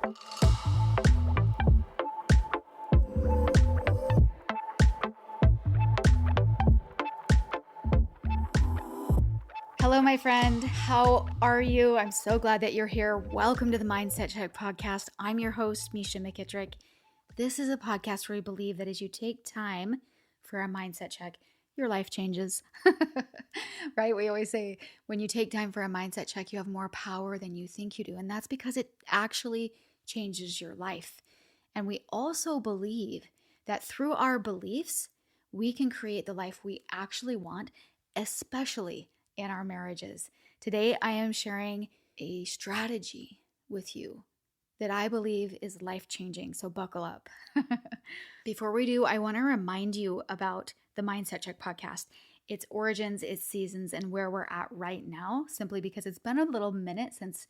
Hello, my friend. How are you? I'm so glad that you're here. Welcome to the Mindset Check podcast. I'm your host, Misha McKittrick. This is a podcast where we believe that as you take time for a mindset check, your life changes. Right? We always say when you take time for a mindset check, you have more power than you think you do. And that's because it actually changes your life. And we also believe that through our beliefs, we can create the life we actually want, especially in our marriages. Today, I am sharing a strategy with you that I believe is life-changing, so buckle up. Before we do, I want to remind you about the Mindset Check podcast, its origins, its seasons, and where we're at right now, simply because it's been a little minute since,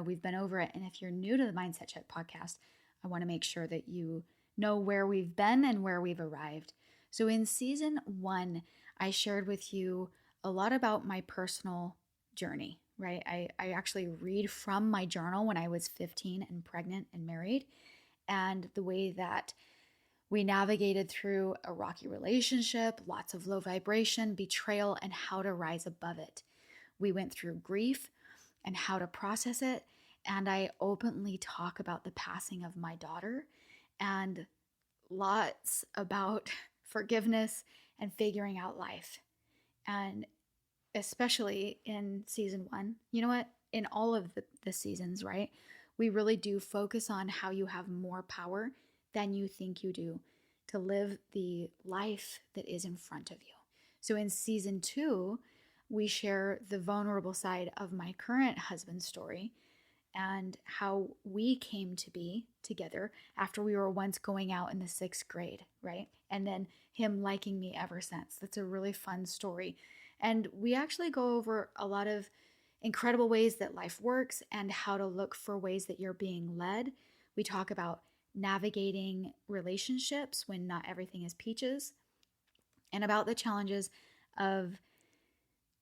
we've been over it. And if you're new to the Mindset Check podcast, I want to make sure that you know where we've been and where we've arrived. So in season 1, I shared with you a lot about my personal journey, right? I actually read from my journal when I was 15 and pregnant and married, and the way that we navigated through a rocky relationship, lots of low vibration, betrayal, and how to rise above it. We went through grief and how to process it, and I openly talk about the passing of my daughter and lots about forgiveness and figuring out life. And especially in season 1, you know what? In all of the seasons, right? We really do focus on how you have more power than you think you do to live the life that is in front of you. So in season 2, we share the vulnerable side of my current husband's story and how we came to be together after we were once going out in the 6th grade, right? And then him liking me ever since. That's a really fun story. And we actually go over a lot of incredible ways that life works and how to look for ways that you're being led. We talk about navigating relationships when not everything is peaches, and about the challenges of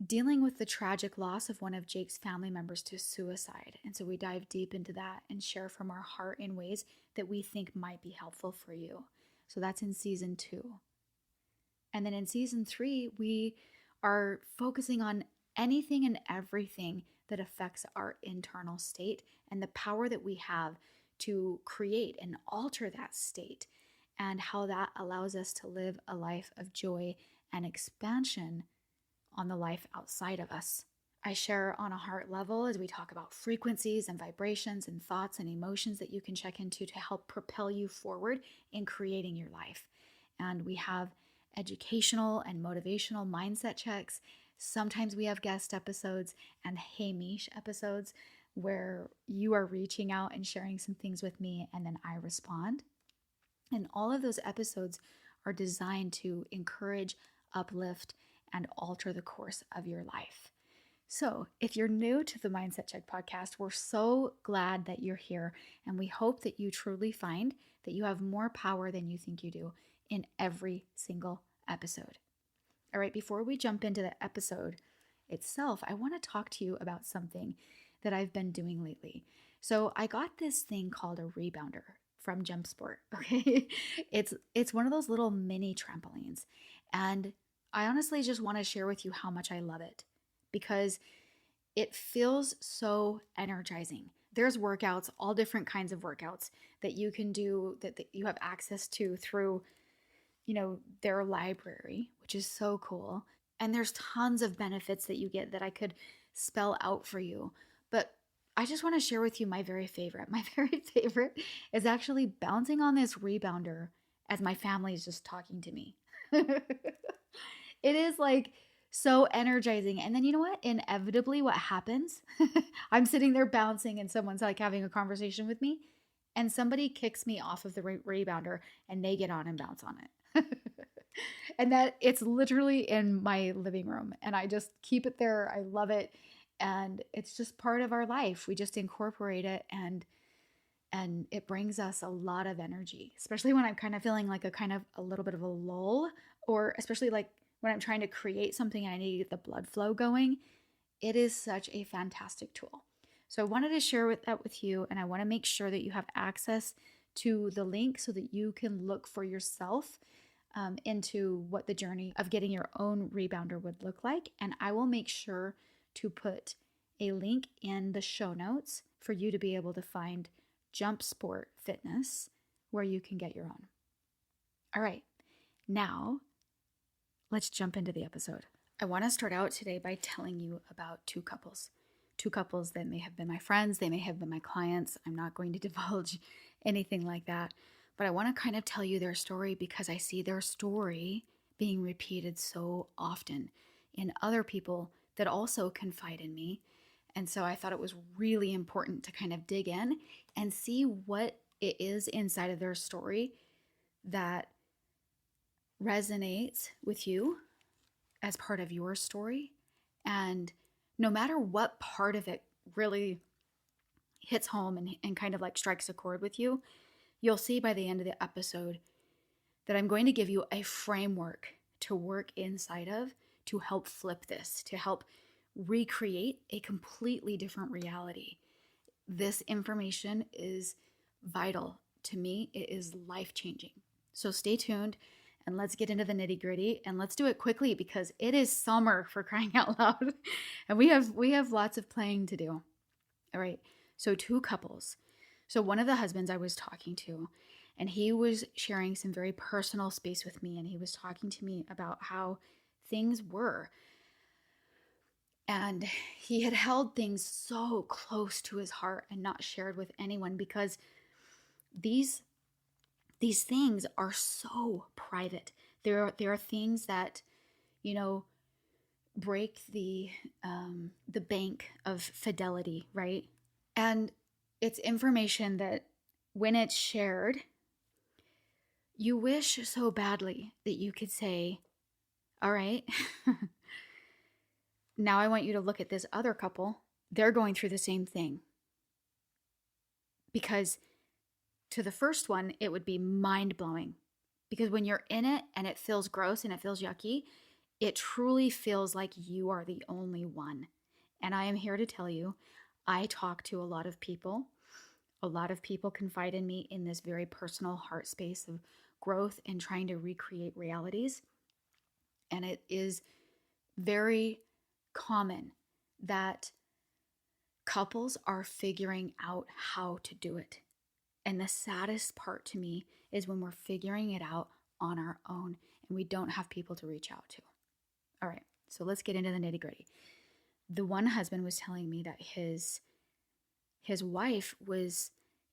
dealing with the tragic loss of one of Jake's family members to suicide. And so we dive deep into that and share from our heart in ways that we think might be helpful for you. So that's in season 2. And then in season 3, we are focusing on anything and everything that affects our internal state and the power that we have to create and alter that state, and how that allows us to live a life of joy and expansion on the life outside of us. I share on a heart level as we talk about frequencies and vibrations and thoughts and emotions that you can check into to help propel you forward in creating your life. And we have educational and motivational mindset checks. Sometimes we have guest episodes and Hey Mish episodes where you are reaching out and sharing some things with me and then I respond. And all of those episodes are designed to encourage, uplift, and alter the course of your life. So if you're new to the Mindset Check podcast, we're so glad that you're here, and we hope that you truly find that you have more power than you think you do in every single episode. All right, before we jump into the episode itself, I want to talk to you about something that I've been doing lately. So I got this thing called a rebounder from Jump Sport, okay? It's one of those little mini trampolines, and I honestly just want to share with you how much I love it because it feels so energizing. There's workouts, all different kinds of workouts that you can do that you have access to through, their library, which is so cool. And there's tons of benefits that you get that I could spell out for you. But I just want to share with you my very favorite. My very favorite is actually bouncing on this rebounder as my family is just talking to me. It is like so energizing. And then you know what? Inevitably, what happens? I'm sitting there bouncing and someone's like having a conversation with me, and somebody kicks me off of the rebounder and they get on and bounce on it. And that it's literally in my living room and I just keep it there. I love it. And it's just part of our life. We just incorporate it and it brings us a lot of energy, especially when I'm kind of feeling like a little bit of a lull, or especially like when I'm trying to create something and I need to get the blood flow going. It is such a fantastic tool. So I wanted to share that with you, and I want to make sure that you have access to the link so that you can look for yourself into what the journey of getting your own rebounder would look like. And I will make sure to put a link in the show notes for you to be able to find Jump Sport Fitness where you can get your own. All right, now let's jump into the episode. I want to start out today by telling you about two couples that may have been my friends, they may have been my clients. I'm not going to divulge anything like that, but I want to kind of tell you their story because I see their story being repeated so often in other people that also confide in me. And so I thought it was really important to kind of dig in and see what it is inside of their story that resonates with you as part of your story. And no matter what part of it really hits home and kind of like strikes a chord with you, you'll see by the end of the episode that I'm going to give you a framework to work inside of to help flip this, to help recreate a completely different reality. This information is vital to me. It is life-changing. So stay tuned and let's get into the nitty-gritty, and let's do it quickly because it is summer, for crying out loud. And we have lots of playing to do. All right. So two couples. So one of the husbands I was talking to, and he was sharing some very personal space with me, and he was talking to me about how things were. And he had held things so close to his heart and not shared with anyone because these things are so private. There are things that, break the bank of fidelity, right? And it's information that when it's shared, you wish so badly that you could say, all right, now I want you to look at this other couple. They're going through the same thing. Because to the first one, it would be mind-blowing. Because when you're in it and it feels gross and it feels yucky, it truly feels like you are the only one. And I am here to tell you, I talk to a lot of people. A lot of people confide in me in this very personal heart space of growth and trying to recreate realities. And it is very common that couples are figuring out how to do it. And the saddest part to me is when we're figuring it out on our own and we don't have people to reach out to. All right, so let's get into the nitty-gritty. The one husband was telling me that his wife was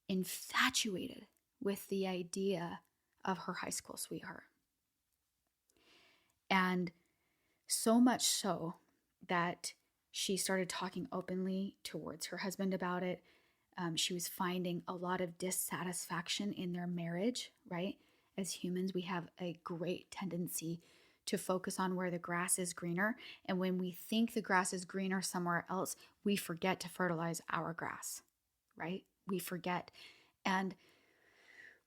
infatuated with the idea of her high school sweetheart. And so much so that she started talking openly towards her husband about it. She was finding a lot of dissatisfaction in their marriage, right? As humans, we have a great tendency to focus on where the grass is greener. And when we think the grass is greener somewhere else, we forget to fertilize our grass, right? We forget. And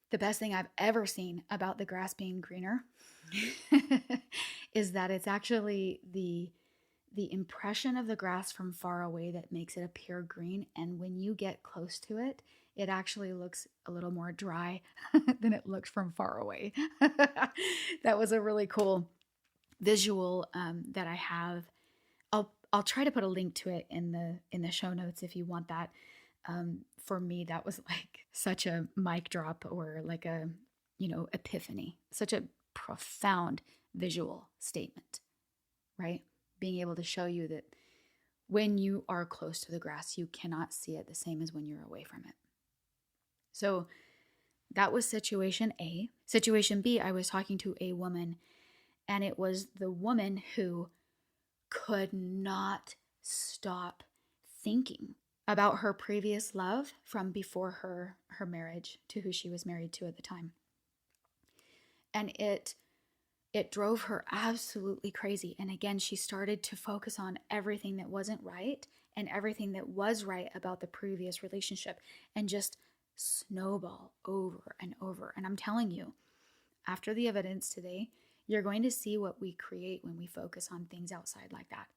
the best thing I've ever seen about the grass being greener is that it's actually the impression of the grass from far away that makes it appear green. And when you get close to it, it actually looks a little more dry than it looked from far away. That was a really cool visual that I have. I'll try to put a link to it in the show notes if you want that. For me, that was like such a mic drop or like a, epiphany, such a profound visual statement, right? Being able to show you that when you are close to the grass, you cannot see it the same as when you're away from it. So that was situation A. Situation B, I was talking to a woman, and it was the woman who could not stop thinking about her previous love from before her marriage to who she was married to at the time. And it drove her absolutely crazy. And again, she started to focus on everything that wasn't right and everything that was right about the previous relationship and just snowball over and over. And I'm telling you, after the evidence today, you're going to see what we create when we focus on things outside like that.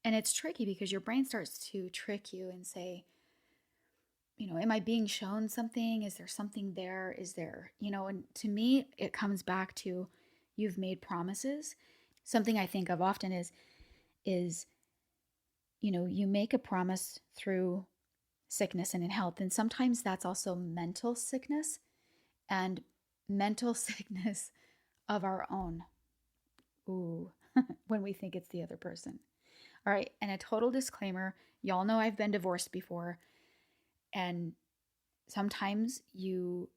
And it's tricky because your brain starts to trick you and say, am I being shown something? Is there something there? Is there, and to me, it comes back to you've made promises. Something I think of often is, you make a promise through sickness and in health. And sometimes that's also mental sickness and mental sickness of our own. Ooh, when we think it's the other person. All right. And a total disclaimer, y'all know I've been divorced before. And sometimes you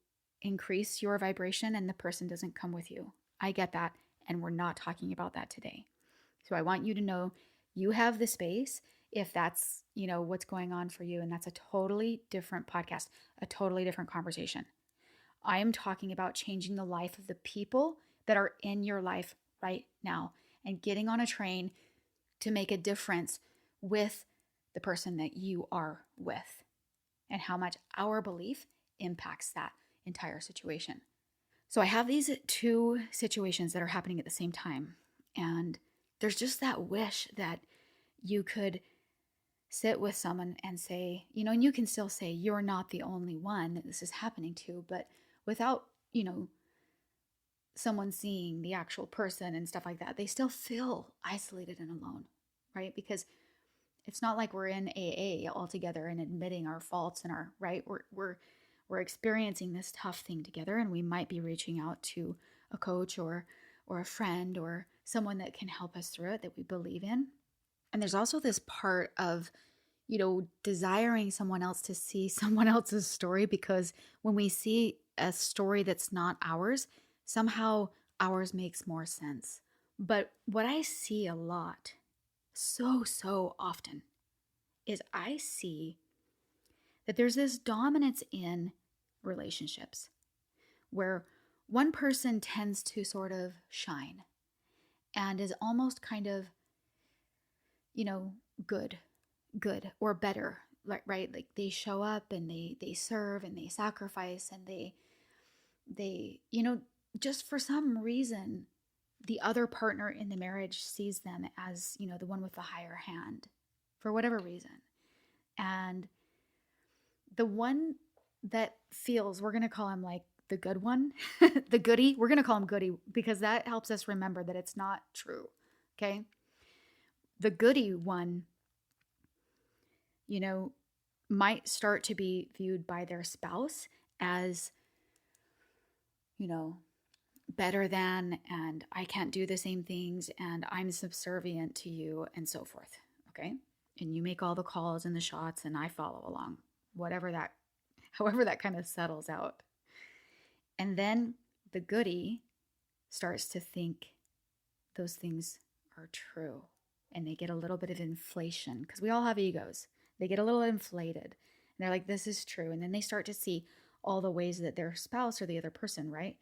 increase your vibration and the person doesn't come with you. I get that. And we're not talking about that today. So I want you to know you have the space if that's, what's going on for you. And that's a totally different podcast, a totally different conversation. I am talking about changing the life of the people that are in your life right now and getting on a train to make a difference with the person that you are with and how much our belief impacts that entire situation. So I have these two situations that are happening at the same time. And there's just that wish that you could sit with someone and say, and you can still say you're not the only one that this is happening to, but without, someone seeing the actual person and stuff like that, they still feel isolated and alone, right? Because it's not like we're in AA all together and admitting our faults and our right. We're experiencing this tough thing together, and we might be reaching out to a coach or a friend or someone that can help us through it that we believe in. And there's also this part of, desiring someone else to see someone else's story, because when we see a story that's not ours, somehow ours makes more sense. But what I see a lot, so often, is I see that there's this dominance in relationships where one person tends to sort of shine and is almost kind of, good or better, right? Like they show up and they serve and they sacrifice and they just for some reason the other partner in the marriage sees them as, the one with the higher hand for whatever reason. And the one that feels, we're going to call him like the good one, the goody, we're going to call him goody because that helps us remember that it's not true. Okay. The goody one, might start to be viewed by their spouse as, better than, and I can't do the same things, and I'm subservient to you, and so forth. Okay. And you make all the calls and the shots, and I follow along, however that kind of settles out. And then the goody starts to think those things are true. And they get a little bit of inflation because we all have egos. They get a little inflated. And they're like, this is true. And then they start to see all the ways that their spouse or the other person, right?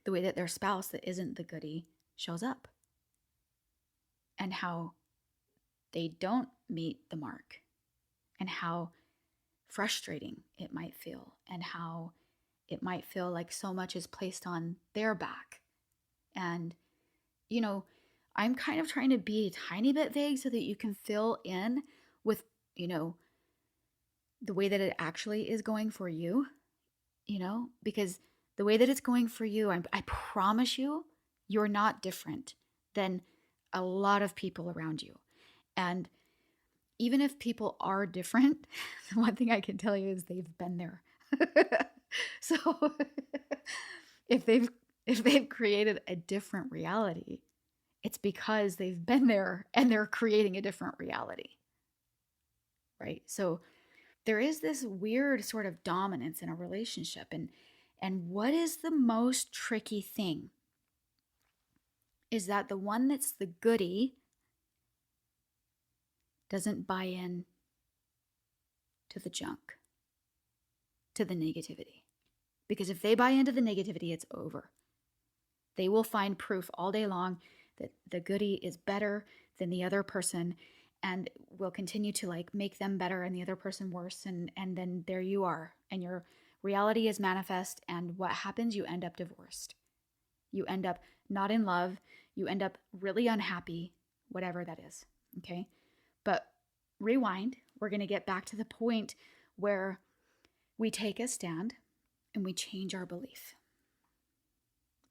The way that their spouse that isn't the goody shows up. And how they don't meet the mark. And how frustrating it might feel. And how it might feel like so much is placed on their back. And, I'm kind of trying to be a tiny bit vague so that you can fill in with, the way that it actually is going for you, because the way that it's going for you, I promise you, you're not different than a lot of people around you. And even if people are different, the one thing I can tell you is they've been there. So if they've created a different reality, it's because they've been there and they're creating a different reality, right? So there is this weird sort of dominance in a relationship. And what is the most tricky thing is that the one that's the goody doesn't buy in to the junk, to the negativity. Because if they buy into the negativity, it's over. They will find proof all day long that the goody is better than the other person and will continue to like make them better and the other person worse. And then there you are. And your reality is manifest. And what happens? You end up divorced. You end up not in love. You end up really unhappy, whatever that is. Okay. But rewind, we're going to get back to the point where we take a stand and we change our belief.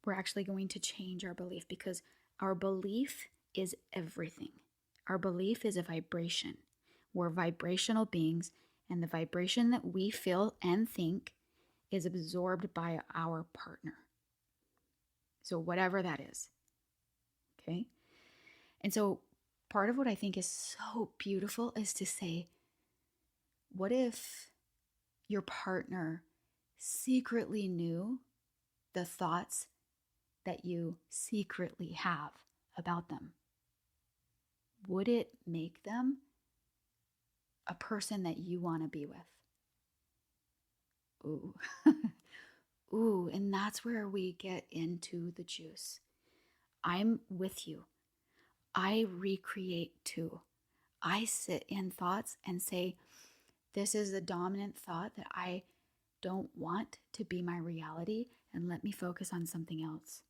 We're actually going to change our belief because our belief is everything. Our belief is a vibration. We're vibrational beings, and the vibration that we feel and think is absorbed by our partner. So whatever that is. Okay? And so part of what I think is so beautiful is to say, what if your partner secretly knew the thoughts that you secretly have about them? Would it make them a person that you want to be with? Ooh. Ooh, and that's where we get into the juice. I'm with you. I recreate too. I sit in thoughts and say, this is the dominant thought that I don't want to be my reality, and let me focus on something else.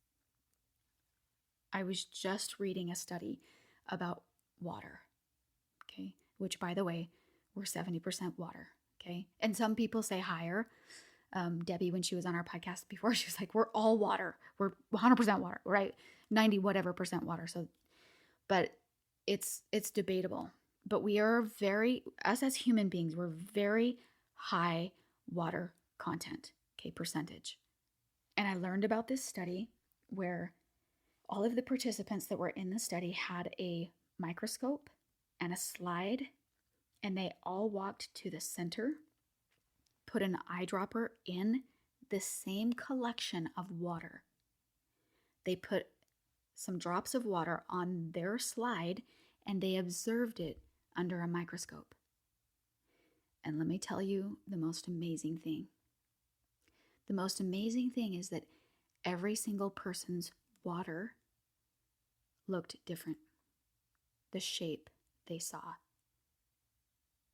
I was just reading a study about water, okay? Which, by the way, we're 70% water, okay? And some people say higher. Debbie, when she was on our podcast before, she was like, we're all water. We're 100% water, right? 90 whatever percent water. So, but it's debatable. But we are us as human beings, we're very high water content, okay, percentage. And I learned about this study where all of the participants that were in the study had a microscope and a slide, and they all walked to the center, put an eyedropper in the same collection of water. They put some drops of water on their slide and they observed it under a microscope. And let me tell you the most amazing thing. The most amazing thing is that every single person's water looked different. The shape they saw.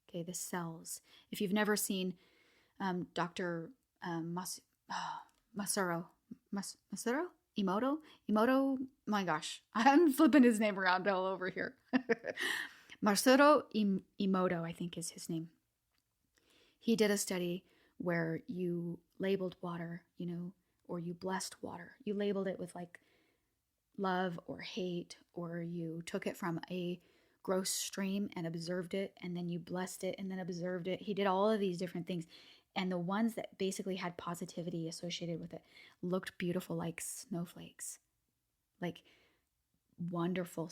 Okay, the cells. If you've never seen Dr. Masaru Emoto, my gosh, I'm flipping his name around all over here. Masaru Emoto, I think is his name. He did a study where you labeled water, or you blessed water. You labeled it with like love or hate, or you took it from a gross stream and observed it, and then you blessed it and then observed it. He did all of these different things. And the ones that basically had positivity associated with it looked beautiful, like snowflakes, like wonderful,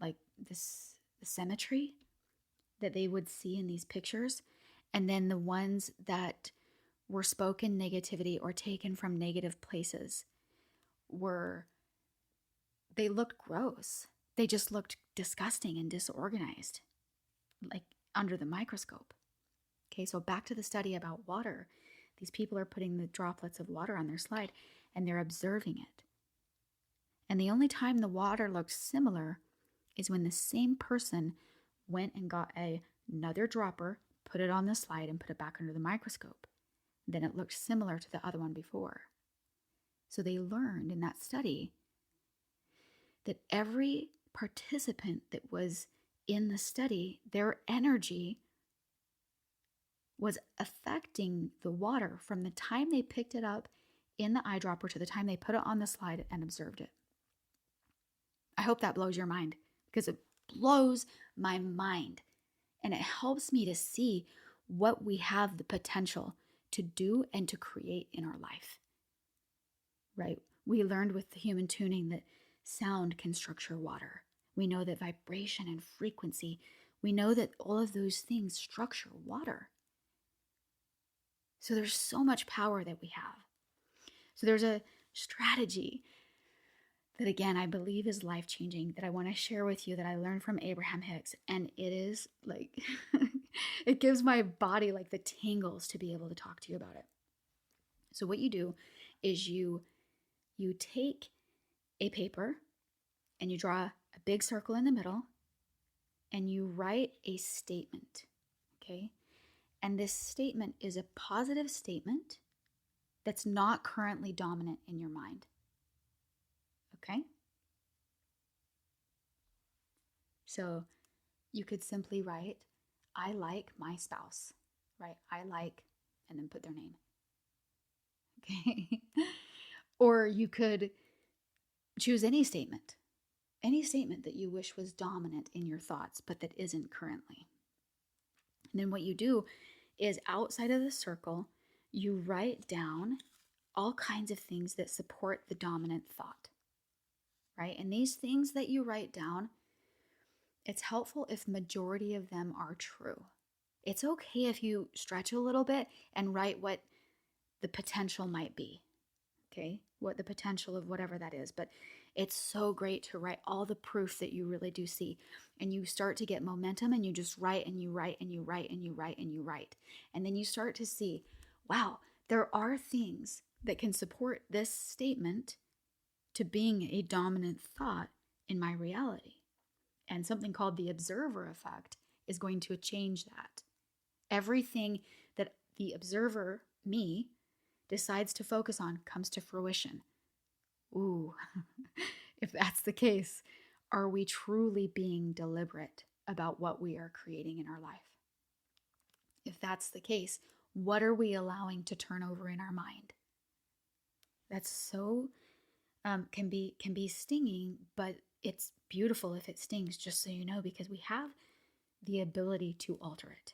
like this symmetry that they would see in these pictures. And then the ones that were spoken negativity or taken from negative places they looked gross. They just looked disgusting and disorganized, like under the microscope. Okay, so back to the study about water. These people are putting the droplets of water on their slide and they're observing it. And the only time the water looks similar is when the same person went and got another dropper, put it on the slide, and put it back under the microscope. Then it looked similar to the other one before. So they learned in that study that every participant that was in the study, their energy was affecting the water from the time they picked it up in the eyedropper to the time they put it on the slide and observed it. I hope that blows your mind, because it blows my mind. And it helps me to see what we have the potential to do and to create in our life. Right? We learned with the human tuning that sound can structure water. We know that vibration and frequency, we know that all of those things structure water. So there's so much power that we have. So there's a strategy that, again, I believe is life-changing that I want to share with you that I learned from Abraham Hicks. And it is like, it gives my body like the tingles to be able to talk to you about it. So what you do is you take a paper and you draw a big circle in the middle and you write a statement, okay? And this statement is a positive statement that's not currently dominant in your mind, okay? So You could simply write, I like my spouse, right? I like, and then put their name. Okay. Or you could choose any statement that you wish was dominant in your thoughts, but that isn't currently. And then what you do is outside of the circle, you write down all kinds of things that support the dominant thought, right? And these things that you write down, it's helpful if majority of them are true. It's okay if you stretch a little bit and write what the potential might be, okay? What the potential of whatever that is. But it's so great to write all the proof that you really do see. And you start to get momentum and you just write and you write and you write and you write and you write. And then you start to see, wow, there are things that can support this statement to being a dominant thought in my reality. And something called the observer effect is going to change that. Everything that the observer, me, decides to focus on comes to fruition. Ooh, if that's the case, are we truly being deliberate about what we are creating in our life? If that's the case, what are we allowing to turn over in our mind? That's so can be stinging, but it's beautiful if it stings, just so you know, because we have the ability to alter it.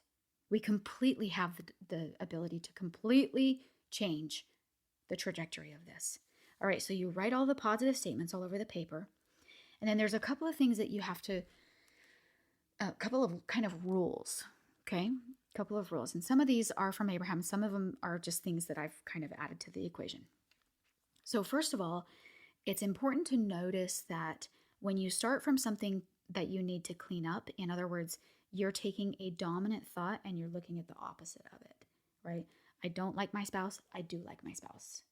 We completely have the ability to completely change the trajectory of this. All right, so you write all the positive statements all over the paper. And then there's a couple of things that you have to, a couple of kind of rules, okay? A couple of rules. And some of these are from Abraham. Some of them are just things that I've kind of added to the equation. So first of all, it's important to notice that when you start from something that you need to clean up, in other words, you're taking a dominant thought and you're looking at the opposite of it, right? I don't like my spouse. I do like my spouse.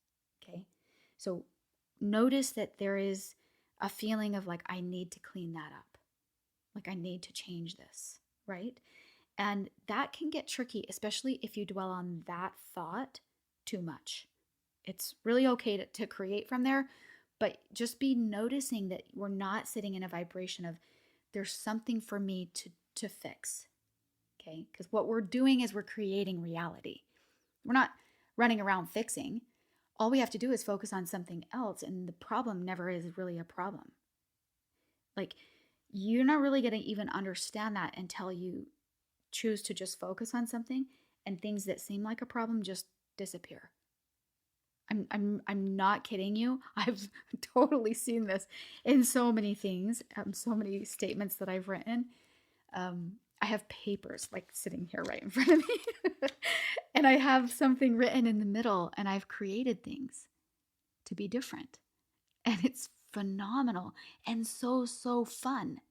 Okay. So notice that there is a feeling of like, I need to clean that up. Like I need to change this, right? And that can get tricky, especially if you dwell on that thought too much. It's really okay to create from there, but just be noticing that we're not sitting in a vibration of there's something for me to fix. Okay. Because what we're doing is we're creating reality. We're not running around fixing. All we have to do is focus on something else, and the problem never is really a problem. Like, you're not really going to even understand that until you choose to just focus on something, and things that seem like a problem just disappear. I'm not kidding you. I've totally seen this in so many things, so many statements that I've written. I have papers like sitting here right in front of me. And I have something written in the middle, and I've created things to be different. And it's phenomenal and so, so fun,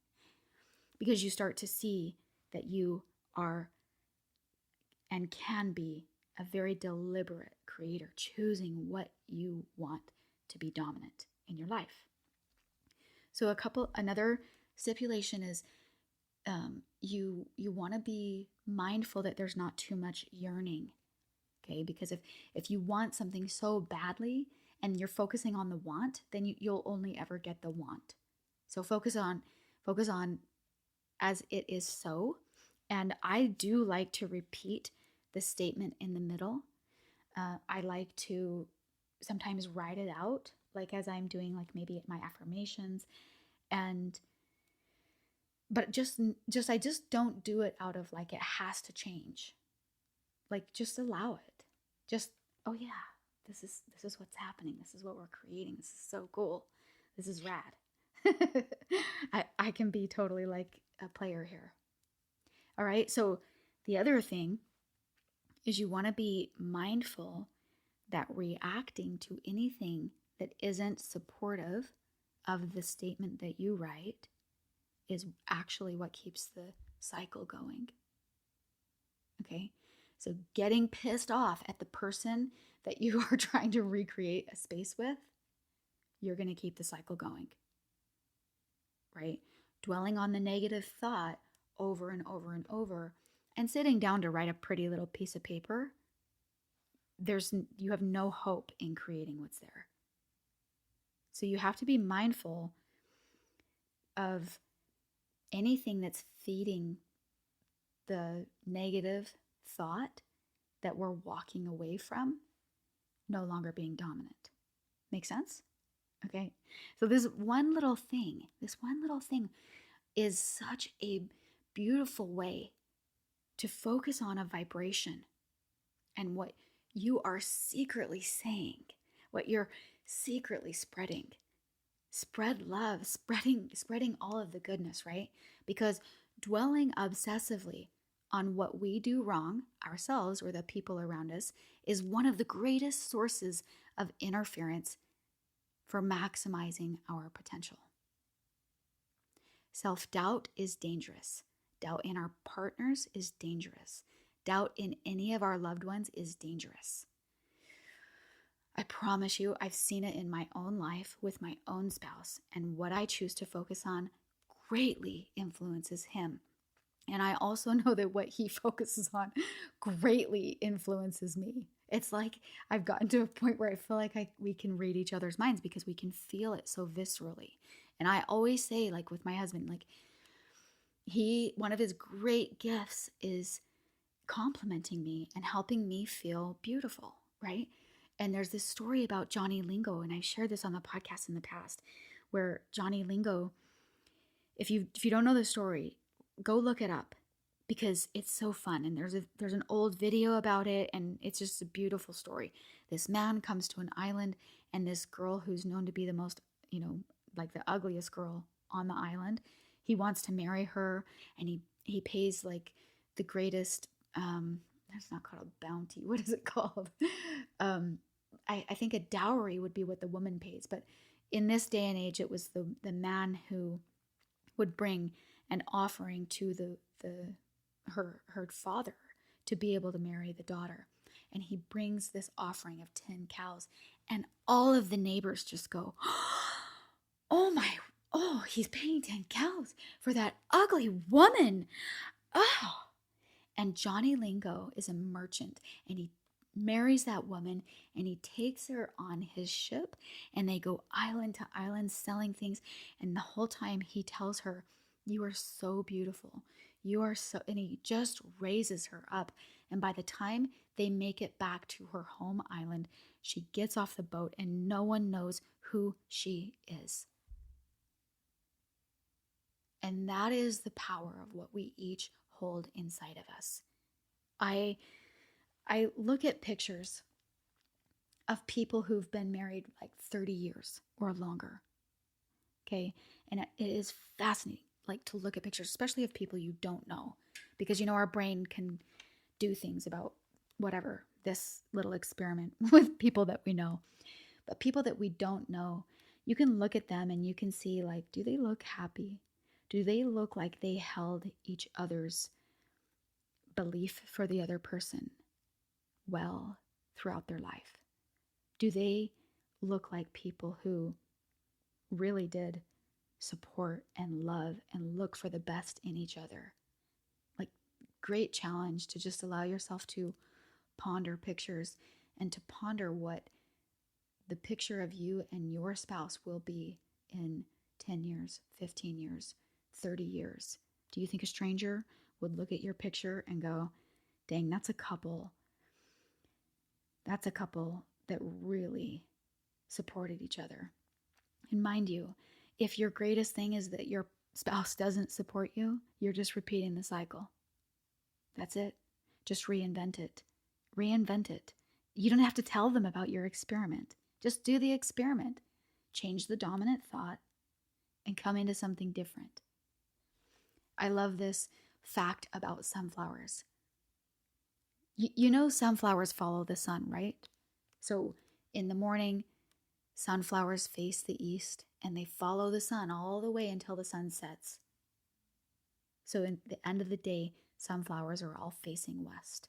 because you start to see that you are and can be a very deliberate creator, choosing what you want to be dominant in your life. So another stipulation is you want to be mindful that there's not too much yearning, okay? Because if you want something so badly and you're focusing on the want, then you'll only ever get the want. So focus on as it is so. And I do like to repeat the statement in the middle. I like to sometimes write it out, like as I'm doing like maybe my affirmations, but I just don't do it out of like it has to change. Like just allow it. Just, oh yeah, this is what's happening. This is what we're creating. This is so cool. This is rad. I can be totally like a player here. All right. So the other thing is you want to be mindful that reacting to anything that isn't supportive of the statement that you write is actually what keeps the cycle going. Okay? So getting pissed off at the person that you are trying to recreate a space with, you're going to keep the cycle going. Right? Dwelling on the negative thought over and over and over, and sitting down to write a pretty little piece of paper, you have no hope in creating what's there. So you have to be mindful of anything that's feeding the negative thought that we're walking away from no longer being dominant. Make sense? Okay. So this one little thing is such a beautiful way to focus on a vibration and what you are secretly saying, what you're secretly spreading. Spread love, spreading all of the goodness, right? Because dwelling obsessively on what we do wrong, ourselves or the people around us, is one of the greatest sources of interference for maximizing our potential. Self-doubt is dangerous. Doubt in our partners is dangerous. Doubt in any of our loved ones is dangerous. I promise you, I've seen it in my own life with my own spouse, and what I choose to focus on greatly influences him. And I also know that what he focuses on greatly influences me. It's like I've gotten to a point where I feel like we can read each other's minds because we can feel it so viscerally. And I always say, like with my husband, like one of his great gifts is complimenting me and helping me feel beautiful, right? And there's this story about Johnny Lingo, and I've shared this on the podcast in the past, where Johnny Lingo, if you don't know the story, go look it up because it's so fun. And there's an old video about it, and it's just a beautiful story. This man comes to an island, and this girl who's known to be the most, like the ugliest girl on the island, he wants to marry her, and he pays like the greatest, that's not called a bounty. What is it called? I think a dowry would be what the woman pays, but in this day and age, it was the man who would bring an offering to her father to be able to marry the daughter. And he brings this offering of 10 cows, and all of the neighbors just go, oh, he's paying 10 cows for that ugly woman. Oh. And Johnny Lingo is a merchant, and he marries that woman, and he takes her on his ship, and they go island to island selling things. And the whole time he tells her, "You are so beautiful. You are so," and he just raises her up. And by the time they make it back to her home island, she gets off the boat and no one knows who she is. And that is the power of what we each hold inside of us. I look at pictures of people who've been married like 30 years or longer. Okay. And it is fascinating, like to look at pictures, especially of people you don't know, because, our brain can do things about whatever, this little experiment with people that we know. But people that we don't know, you can look at them and you can see, like, do they look happy? Do they look like they held each other's belief for the other person well throughout their life? Do they look like people who really did support and love and look for the best in each other? Like, great challenge to just allow yourself to ponder pictures and to ponder what the picture of you and your spouse will be in 10 years, 15 years, 30 years. Do you think a stranger would look at your picture and go, dang, that's a couple that really supported each other? And mind you, if your greatest thing is that your spouse doesn't support you, you're just repeating the cycle. That's it. Just reinvent it. Reinvent it. You don't have to tell them about your experiment. Just do the experiment. Change the dominant thought and come into something different. I love this fact about sunflowers. You know sunflowers follow the sun, right? So in the morning, sunflowers face the east and they follow the sun all the way until the sun sets. So in the end of the day, sunflowers are all facing west.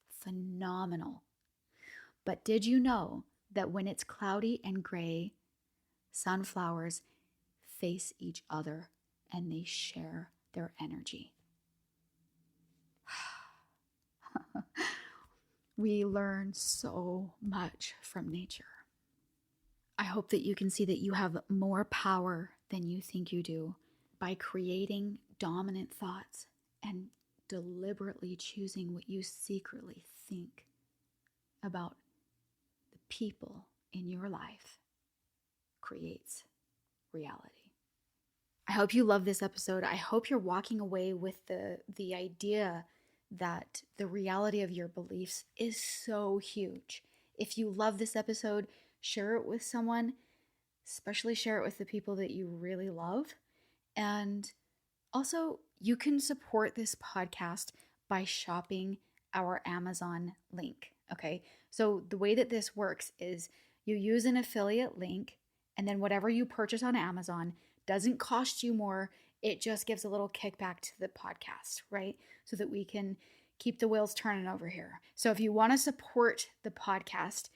Phenomenal. But did you know that when it's cloudy and gray, sunflowers face each other and they share their energy? We learn so much from nature. I hope that you can see that you have more power than you think you do, by creating dominant thoughts and deliberately choosing what you secretly think about the people in your life creates reality. I hope you love this episode. I hope you're walking away with the idea that the reality of your beliefs is so huge. If you love this episode, share it with someone, especially share it with the people that you really love. And also, you can support this podcast by shopping our Amazon link. Okay. So, the way that this works is you use an affiliate link, and then whatever you purchase on Amazon doesn't cost you more. It just gives a little kickback to the podcast, right? So that we can keep the wheels turning over here. So, if you want to support the podcast,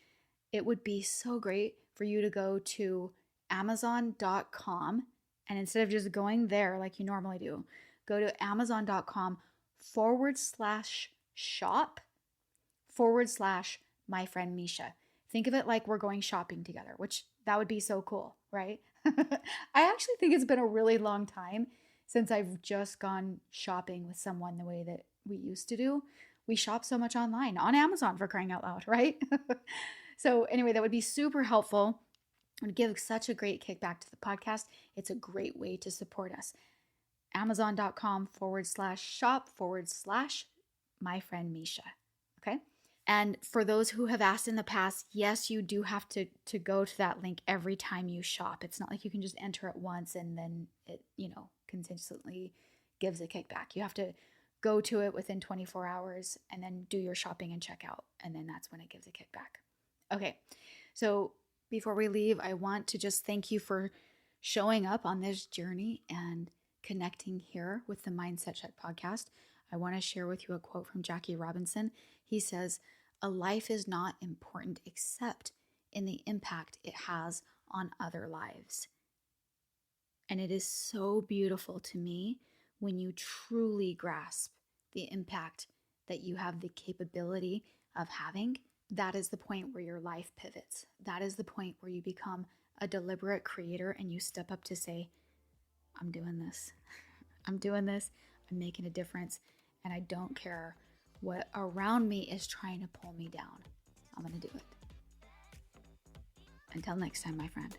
it would be so great for you to go to Amazon.com, and instead of just going there like you normally do, go to Amazon.com/shop/my friend Misha. Think of it like we're going shopping together, which that would be so cool, right? I actually think it's been a really long time since I've just gone shopping with someone the way that we used to do. We shop so much online, on Amazon, for crying out loud, right? So anyway, that would be super helpful. It would give such a great kickback to the podcast. It's a great way to support us. Amazon.com/shop/my friend Misha. Okay. And for those who have asked in the past, yes, you do have to go to that link every time you shop. It's not like you can just enter it once and then it, consistently gives a kickback. You have to go to it within 24 hours and then do your shopping and check out. And then that's when it gives a kickback. Okay. So before we leave, I want to just thank you for showing up on this journey and connecting here with the Mindset Check podcast. I want to share with you a quote from Jackie Robinson. He says, "A life is not important except in the impact it has on other lives." And it is so beautiful to me when you truly grasp the impact that you have the capability of having. That is the point where your life pivots. That is the point where you become a deliberate creator and you step up to say, I'm doing this. I'm doing this. I'm making a difference. And I don't care what around me is trying to pull me down. I'm going to do it. Until next time, my friend.